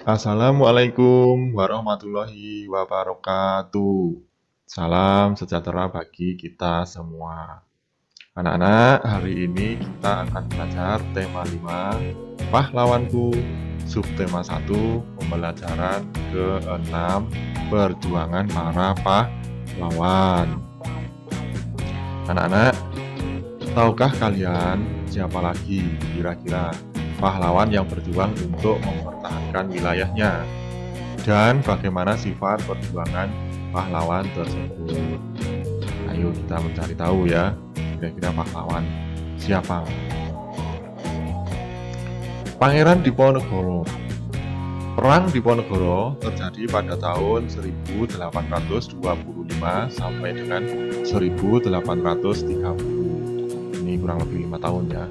Assalamualaikum warahmatullahi wabarakatuh. Salam sejahtera bagi kita semua. Anak-anak, hari ini kita akan belajar tema 5, pahlawanku, subtema 1, pembelajaran ke-6, perjuangan para pahlawan. Anak-anak, tahukah kalian siapa lagi kira-kira pahlawan yang berjuang untuk mempertahankan wilayahnya? Dan bagaimana sifat perjuangan pahlawan tersebut? Ayo kita mencari tahu ya, kira-kira pahlawan siapa? Pangeran Diponegoro. Perang Diponegoro terjadi pada tahun 1825 sampai dengan 1830. Ini kurang lebih 5 tahun ya.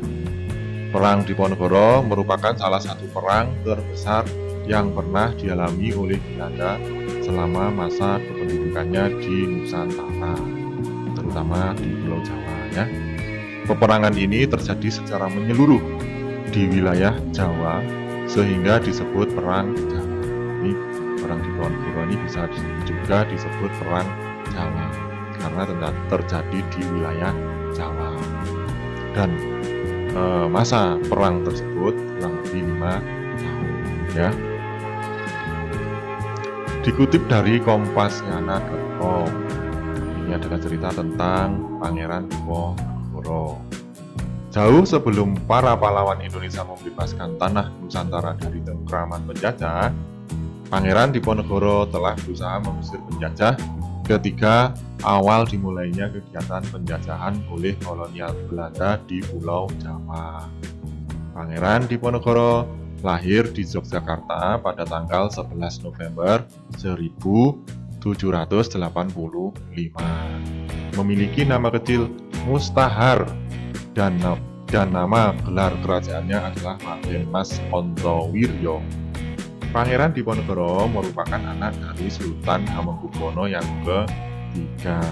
Perang Diponegoro merupakan salah satu perang terbesar yang pernah dialami oleh Belanda selama masa kependudukannya di Nusantara, terutama di Pulau Jawa ya. Peperangan ini terjadi secara menyeluruh di wilayah Jawa sehingga disebut Perang Jawa. Ini Perang Diponegoro ini bisa juga disebut Perang Jawa karena terjadi di wilayah Jawa. Dan masa perang tersebut kurang lebih 5 tahun ya. Dikutip dari Kompasiana.com, ini adalah cerita tentang Pangeran Diponegoro. Jauh sebelum para pahlawan Indonesia membebaskan tanah Nusantara dari cengkraman penjajah, Pangeran Diponegoro telah berusaha mengusir penjajah ketika awal dimulainya kegiatan penjajahan oleh kolonial Belanda di Pulau Jawa. Pangeran Diponegoro lahir di Yogyakarta pada tanggal 11 November 1785. Memiliki nama kecil Mustahar dan nama gelar kerajaannya adalah Raden Mas Ontowiryo. Pangeran Diponegoro merupakan anak dari Sultan Hamengkubuwono yang ketiga.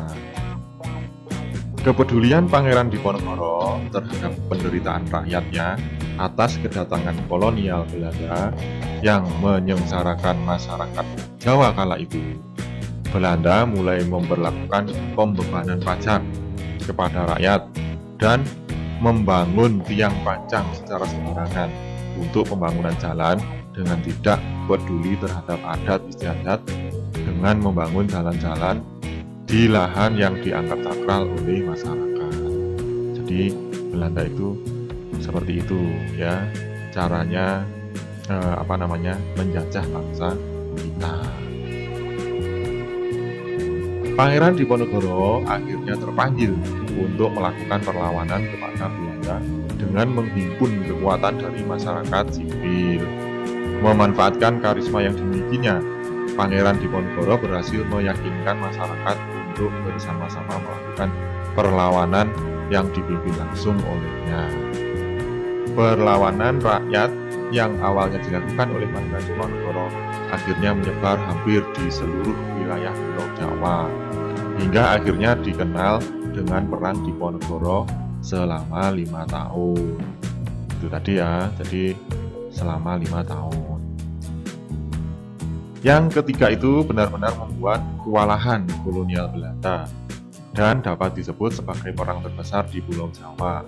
Kepedulian Pangeran Diponegoro terhadap penderitaan rakyatnya atas kedatangan kolonial Belanda yang menyengsarakan masyarakat Jawa kala itu, Belanda mulai memberlakukan pembebanan pajak kepada rakyat dan membangun tiang pancang secara sembarangan untuk pembangunan jalan dengan tidak peduli terhadap adat istiadat, dengan membangun jalan-jalan di lahan yang dianggap sakral oleh masyarakat. Jadi Belanda itu seperti itu ya caranya menjajah bangsa kita. Pangeran Diponegoro akhirnya terpanggil untuk melakukan perlawanan kepada Belanda dengan menghimpun kekuatan dari masyarakat sipil. Memanfaatkan karisma yang dimilikinya, Pangeran Diponegoro berhasil meyakinkan masyarakat untuk bersama-sama melakukan perlawanan yang dipimpin langsung olehnya. Perlawanan rakyat yang awalnya dilakukan oleh Pangeran Diponegoro akhirnya menyebar hampir di seluruh wilayah Pulau Jawa, hingga akhirnya dikenal dengan Perang Diponegoro selama 5 tahun. Itu tadi ya, jadi selama 5 tahun. Yang ketiga itu benar-benar membuat kewalahan kolonial Belanda dan dapat disebut sebagai perang terbesar di Pulau Jawa.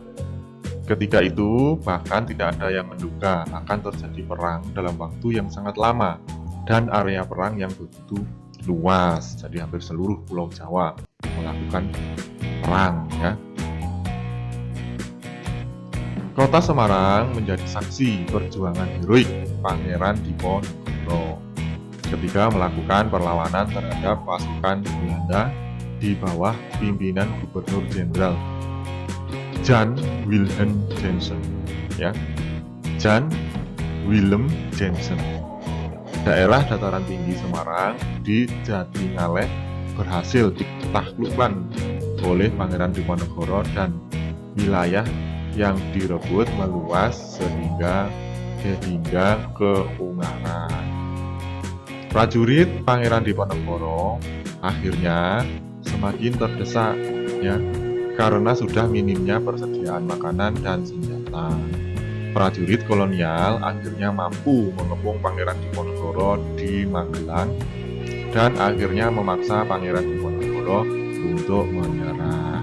Ketika itu bahkan tidak ada yang menduga akan terjadi perang dalam waktu yang sangat lama dan area perang yang begitu luas. Jadi hampir seluruh Pulau Jawa melakukan perang ya. Kota Semarang menjadi saksi perjuangan heroik Pangeran Diponegoro ketika melakukan perlawanan terhadap pasukan Belanda di bawah pimpinan Gubernur Jenderal Jan Wilhelm Jensen ya. Jan Willem Jensen. Daerah dataran tinggi Semarang di Jatingaleh berhasil ditaklukkan oleh Pangeran Diponegoro dan wilayah yang direbut meluas sehingga ke Ungaran. Prajurit Pangeran Diponegoro akhirnya semakin terdesak ya karena sudah minimnya persediaan makanan dan senjata. prajurit kolonial akhirnya mampu mengepung Pangeran Diponegoro di Magelang dan akhirnya memaksa Pangeran Diponegoro untuk menyerah.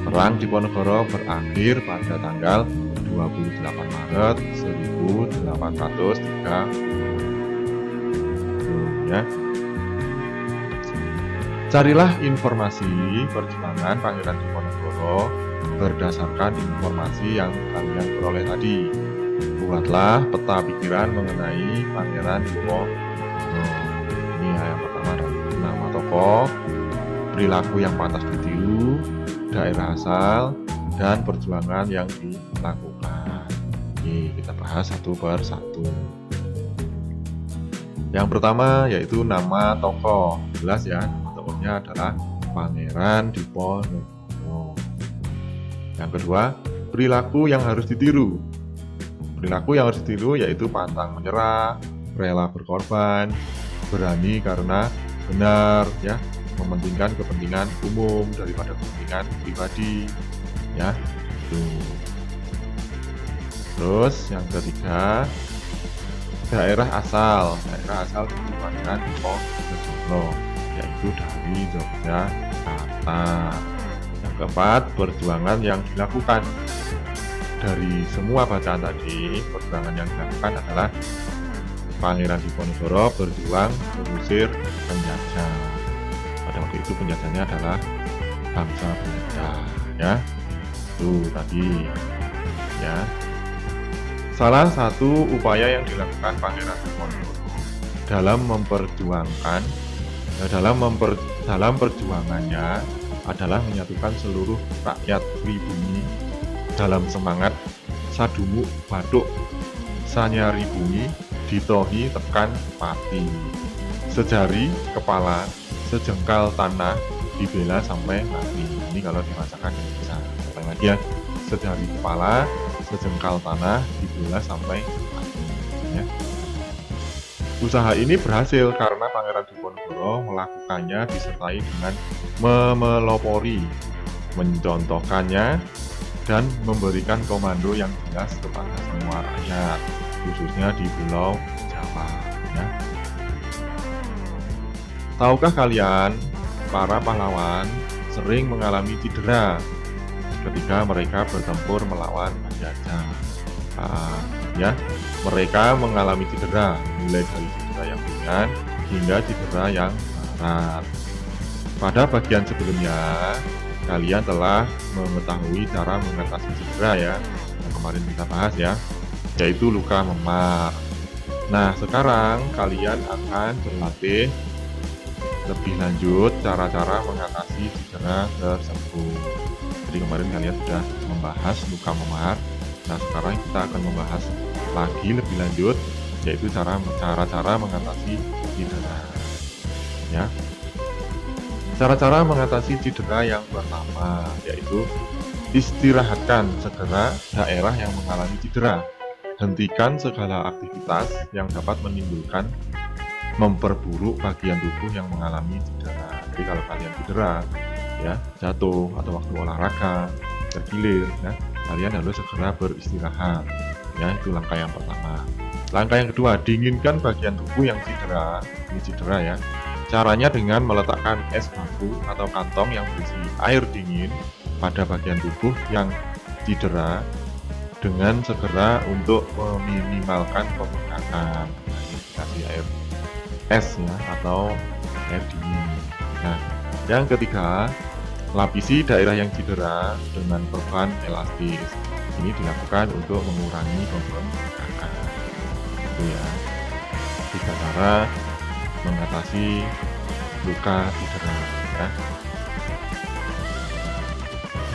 Perang Diponegoro berakhir pada tanggal 28 Maret 1803 ya. Carilah informasi perjuangan Pangeran Diponegoro berdasarkan informasi yang kalian peroleh tadi. Buatlah peta pikiran mengenai Pangeran Diponegoro. Ini yang pertama adalah nama tokoh, perilaku yang pantas ditiru, daerah asal, dan perjuangan yang dilakukan. Ini kita bahas satu per satu. Yang pertama yaitu nama tokoh. Jelas ya, nama tokohnya adalah Pangeran Diponegoro. Yang kedua, perilaku yang harus ditiru. Perilaku yang harus ditiru yaitu pantang menyerah, rela berkorban, berani karena benar, ya, mementingkan kepentingan umum daripada kepentingan pribadi, ya. Terus yang ketiga, daerah asal. Daerah asal dari Pangeran Diponegoro yaitu dari Yogyakarta. Yang keempat, perjuangan yang dilakukan. Dari semua bacaan tadi, perjuangan yang dilakukan adalah Pangeran Diponegoro berjuang mengusir penjajah. Pada waktu itu penjajahnya adalah bangsa Belanda, ya. Itu tadi, ya. Salah satu upaya yang dilakukan Pangeran Diponegoro dalam memperjuangkan, dalam perjuangannya adalah menyatukan seluruh rakyat pribumi dalam semangat sadumuk baduk sanyari bumi ditohi tekan pati, sejari kepala sejengkal tanah dibela sampai mati. Ini kalau dibacakan bisa. Ulang lagi ya, sejari kepala sejengkal tanah dibela sampai mati, ya. Usaha ini berhasil karena Pangeran Diponegoro melakukannya disertai dengan memelopori, mencontohkannya, dan memberikan komando yang jelas kepada semua rakyat, khususnya di Pulau Jawa, ya. Tahukah kalian, para pahlawan sering mengalami cedera ketika mereka bertempur melawan penjajah. Ya, mereka mengalami cedera mulai dari cedera yang ringan hingga cedera yang berat. Pada bagian sebelumnya, kalian telah mengetahui cara mengatasi cedera ya, yang kemarin kita bahas ya, yaitu luka memar. Nah, sekarang kalian akan berlatih lebih lanjut cara-cara mengatasi cedera tersebut. Jadi kemarin kalian sudah membahas luka memar. Nah, sekarang kita akan membahas lagi lebih lanjut, yaitu cara-cara mengatasi cedera. Ya. Cara-cara mengatasi cedera yang pertama yaitu istirahatkan segera daerah yang mengalami cedera. Hentikan segala aktivitas yang dapat menimbulkan memperburuk bagian tubuh yang mengalami cedera. Jadi kalau kalian cedera, ya, jatuh atau waktu olahraga, tergilir, ya, kalian harus segera beristirahat. Ya, itu langkah yang pertama. Langkah yang kedua, dinginkan bagian tubuh yang cedera. Ini cedera ya. Caranya dengan meletakkan es batu atau kantong yang berisi air dingin pada bagian tubuh yang cedera dengan segera untuk meminimalkan pembengkakan. Kasih air es ya, atau air dingin. Nah, yang ketiga, lapisi daerah yang cedera dengan perban elastis. Ini dilakukan untuk mengurangi pembengkakan. Itu ya, 3 cara mengatasi luka cedera ya.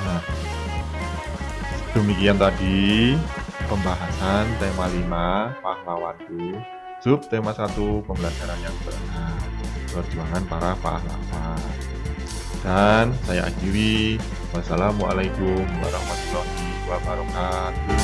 Nah, demikian tadi pembahasan tema 5 pahlawanku, sub tema 1 pembelajaran yang benar, perjuangan para pahlawan. Dan saya akhiri, wassalamualaikum warahmatullahi wabarakatuh.